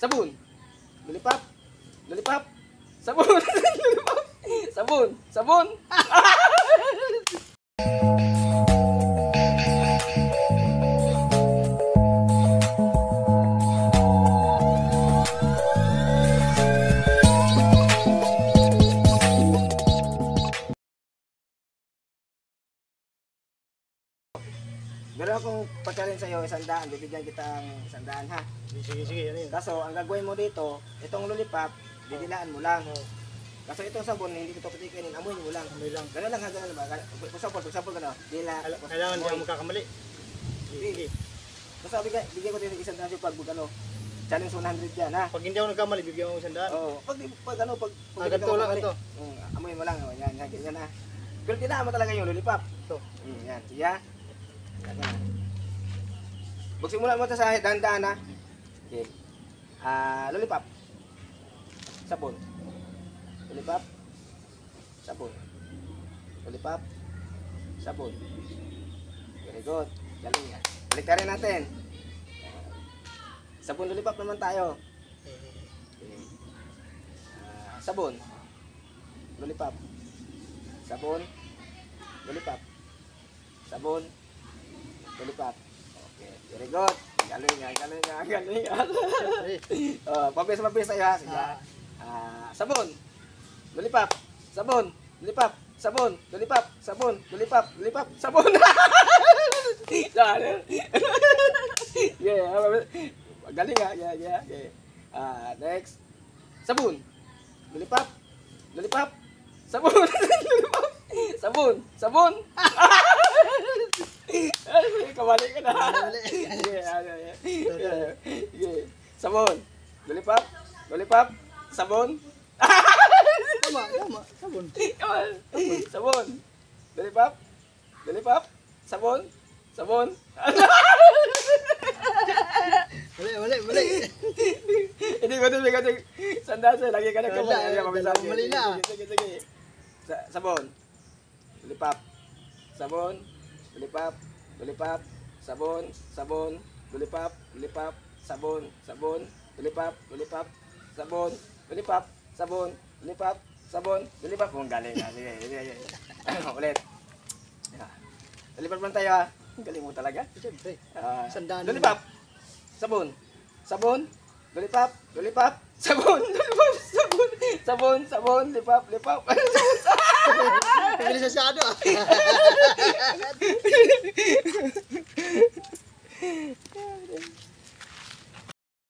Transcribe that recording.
Sabon. Lollipop. Lollipop. Sabon. Lollipop. Sabon. Sabon. Meron akong pagkarin sa'yo, 100. Bibigyan kita ng 100 ha. Sige, ano yun? Kaso, ang gagawin mo dito, itong lollipop, didilaan mo lang. Kaso itong sabon, hindi ko ito patikainin, amoy mo lang. Amoy lang. Gano'n lang ha, gano'n ba? Pagsapol gano'n. Dila. Kailangan hindi ako magkakamali. Sige. Basta bigyan ko din ng 100 pag ano. Challenge 100 yan ha. Pag hindi ako nagkamali, bibigyan mo 100. Oo. Pag ano, pag ganito lang ito. Amoy mo lang. Yan, ganyan ha. Pero dilaan mo talaga yung lollipop. Ito. Yan, sige ha. Magsimula mo ito sa dahan-dahan ha. Okay. Lollipop. Sabon. Lollipop. Sabon. Lollipop. Sabon. Very good. Galing yan. Balik ka rin natin. Sabon lollipop naman tayo. Okay. Sabon. Lollipop. Sabon. Lollipop. Sabon. Lollipop. Okay. Very good. Galing nga. Pabis tayo ha. Sige. Sabon. Lollipop. Sabon. Lollipop. Sabon. Lollipop. Sabon. Lollipop. Lollipop. Sabon. Yeah. Galing nga. Yeah. Next. Sabon. Lollipop. Lollipop. Sabon. Lollipop. Sabon. Sabon. Kamali ka na. Yeah. Sabon. Lollipop. Lollipop. Sabon. Tama. Sabon. Sabon. Lollipop. Lollipop. Sabon. Sabon. Mali. Hindi ko din sandasa. Lagi ka na kamali. Mali na. Sige. Sabon. Lollipop. Sabon. Lollipop. Lollipop. Sabon. Sabon. Lollipop. Lollipop. Sabon. Sabon. Lollipop. Lollipop. Sabon. Lollipop. Sabon. Lollipop. Sabon. Lollipop. Kung galing ha. Sige. Ulit. Lollipop man tayo ha. Galing mo talaga. Siyempre. Lollipop. Sabon. Sabon. Lollipop. Lollipop. Sabon. Lollipop. Sabon. Sabon. Sabon. Lollipop. Lollipop. Bilis masyado ah.